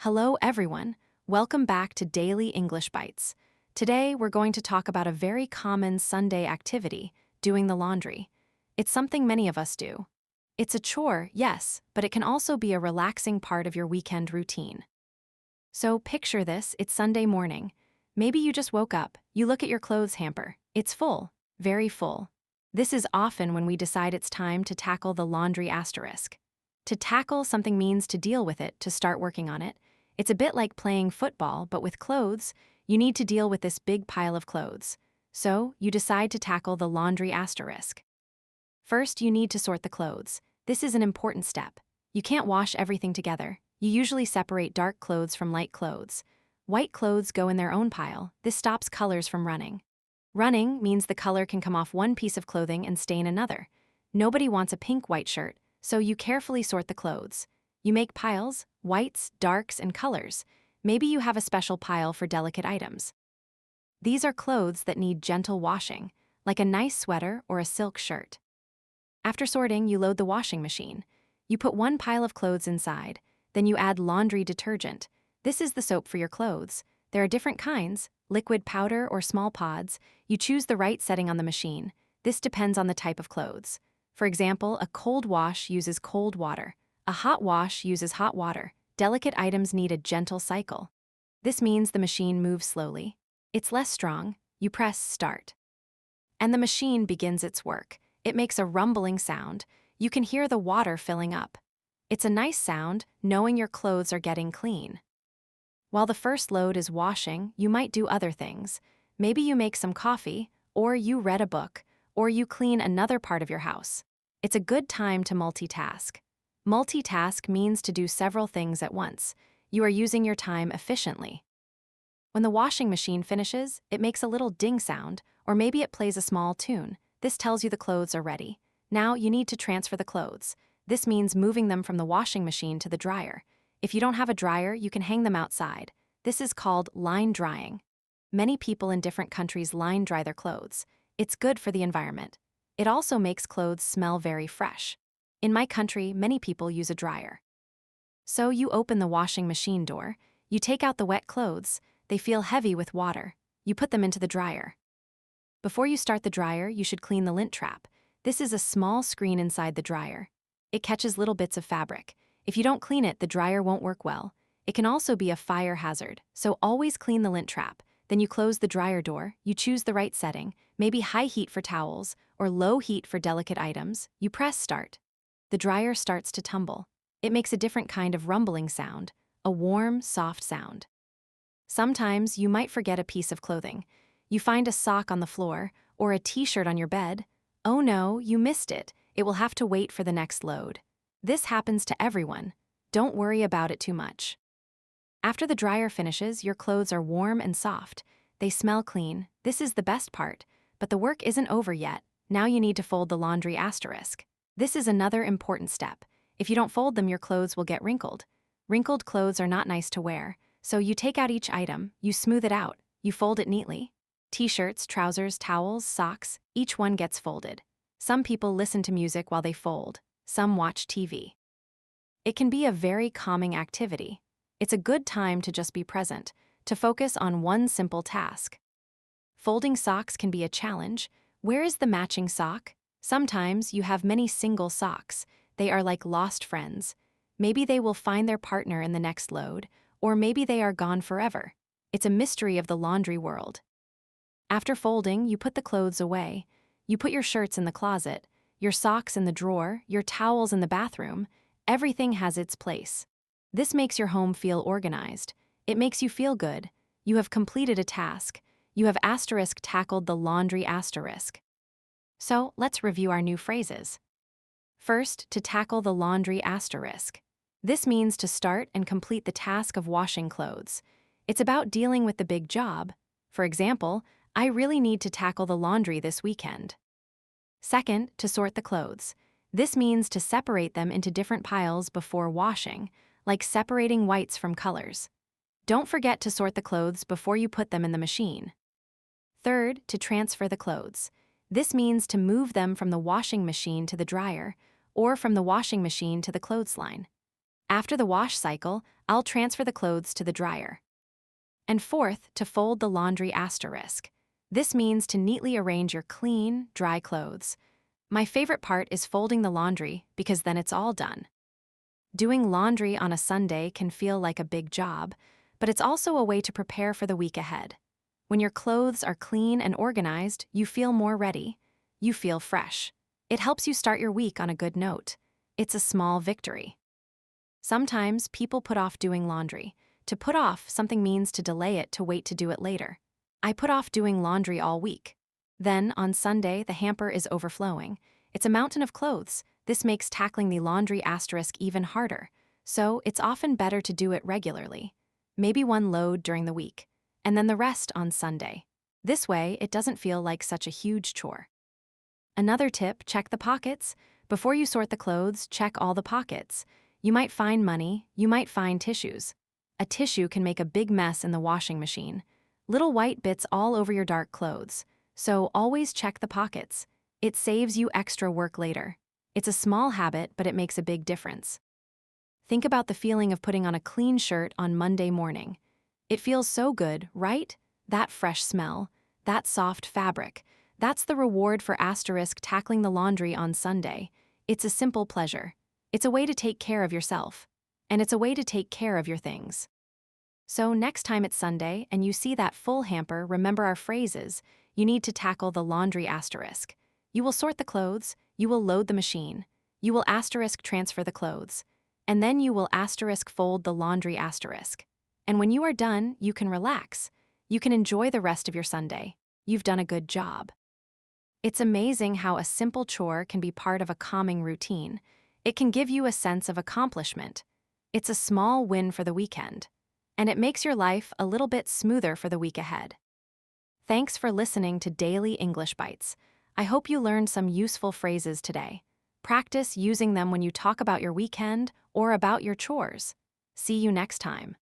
Hello, everyone. Welcome back to Daily English Bites. Today, we're going to talk about a very common Sunday activity, doing the laundry. It's something many of us do. It's a chore, yes, but it can also be a relaxing part of your weekend routine. So picture this, it's Sunday morning. Maybe you just woke up, you look at your clothes hamper. It's full, very full. This is often when we decide it's time to tackle the laundry asterisk. To tackle something means to deal with it, to start working on it. It's a bit like playing football, but with clothes, you need to deal with this big pile of clothes. So, you decide to tackle the laundry asterisk. First, you need to sort the clothes. This is an important step. You can't wash everything together. You usually separate dark clothes from light clothes. White clothes go in their own pile. This stops colors from running. Running means the color can come off one piece of clothing and stain another. Nobody wants a pink white shirt, so you carefully sort the clothes. You make piles, whites, darks, and colors. Maybe you have a special pile for delicate items. These are clothes that need gentle washing, like a nice sweater or a silk shirt. After sorting, you load the washing machine. You put one pile of clothes inside, then you add laundry detergent. This is the soap for your clothes. There are different kinds, liquid powder or small pods. You choose the right setting on the machine. This depends on the type of clothes. For example, a cold wash uses cold water. A hot wash uses hot water. Delicate items need a gentle cycle. This means the machine moves slowly. It's less strong. You press start. And the machine begins its work. It makes a rumbling sound. You can hear the water filling up. It's a nice sound, knowing your clothes are getting clean. While the first load is washing, you might do other things. Maybe you make some coffee, or you read a book, or you clean another part of your house. It's a good time to multitask. Multitask means to do several things at once. You are using your time efficiently. When the washing machine finishes, it makes a little ding sound, or maybe it plays a small tune. This tells you the clothes are ready. Now you need to transfer the clothes. This means moving them from the washing machine to the dryer. If you don't have a dryer, you can hang them outside. This is called line drying. Many people in different countries line dry their clothes. It's good for the environment. It also makes clothes smell very fresh. In my country, many people use a dryer. So you open the washing machine door, you take out the wet clothes, they feel heavy with water. You put them into the dryer. Before you start the dryer, you should clean the lint trap. This is a small screen inside the dryer. It catches little bits of fabric. If you don't clean it, the dryer won't work well. It can also be a fire hazard, so always clean the lint trap. Then you close the dryer door, you choose the right setting, maybe high heat for towels or low heat for delicate items. You press start. The dryer starts to tumble. It makes a different kind of rumbling sound, a warm, soft sound. Sometimes you might forget a piece of clothing. You find a sock on the floor or a t-shirt on your bed. Oh no, you missed it. It will have to wait for the next load. This happens to everyone. Don't worry about it too much. After the dryer finishes, your clothes are warm and soft. They smell clean. This is the best part. But the work isn't over yet. Now you need to fold the laundry asterisk. This is another important step. If you don't fold them, your clothes will get wrinkled. Wrinkled clothes are not nice to wear, so you take out each item, you smooth it out, you fold it neatly. T-shirts, trousers, towels, socks, each one gets folded. Some people listen to music while they fold. Some watch TV. It can be a very calming activity. It's a good time to just be present, to focus on one simple task. Folding socks can be a challenge. Where is the matching sock? Sometimes you have many single socks. They are like lost friends. Maybe they will find their partner in the next load, or maybe they are gone forever. It's a mystery of the laundry world. After folding, you put the clothes away. You put your shirts in the closet, your socks in the drawer, your towels in the bathroom. Everything has its place. This makes your home feel organized. It makes you feel good. You have completed a task. You have tackled the laundry asterisk. So, let's review our new phrases. First, to tackle the laundry asterisk. This means to start and complete the task of washing clothes. It's about dealing with the big job. For example, I really need to tackle the laundry this weekend. Second, to sort the clothes. This means to separate them into different piles before washing, like separating whites from colors. Don't forget to sort the clothes before you put them in the machine. Third, to transfer the clothes. This means to move them from the washing machine to the dryer, or from the washing machine to the clothesline. After the wash cycle, I'll transfer the clothes to the dryer. And fourth, to fold the laundry asterisk. This means to neatly arrange your clean, dry clothes. My favorite part is folding the laundry because then it's all done. Doing laundry on a Sunday can feel like a big job, but it's also a way to prepare for the week ahead. When your clothes are clean and organized, you feel more ready. You feel fresh. It helps you start your week on a good note. It's a small victory. Sometimes people put off doing laundry. To put off something means to delay it to wait to do it later. I put off doing laundry all week. Then, on Sunday, the hamper is overflowing. It's a mountain of clothes. This makes tackling the laundry asterisk even harder. So, it's often better to do it regularly. Maybe one load during the week, and then the rest on Sunday. This way, it doesn't feel like such a huge chore. Another tip, check the pockets. Before you sort the clothes, check all the pockets. You might find money, you might find tissues. A tissue can make a big mess in the washing machine. Little white bits all over your dark clothes. So always check the pockets. It saves you extra work later. It's a small habit, but it makes a big difference. Think about the feeling of putting on a clean shirt on Monday morning. It feels so good, right? That fresh smell, that soft fabric. That's the reward for asterisk tackling the laundry on Sunday. It's a simple pleasure. It's a way to take care of yourself. And it's a way to take care of your things. So next time it's Sunday and you see that full hamper, remember our phrases. You need to tackle the laundry asterisk. You will sort the clothes, you will load the machine, you will asterisk transfer the clothes, and then you will asterisk fold the laundry asterisk. And when you are done, you can relax. You can enjoy the rest of your Sunday. You've done a good job. It's amazing how a simple chore can be part of a calming routine. It can give you a sense of accomplishment. It's a small win for the weekend, and it makes your life a little bit smoother for the week ahead. Thanks for listening to Daily English Bites. I hope you learned some useful phrases today. Practice using them when you talk about your weekend or about your chores. See you next time.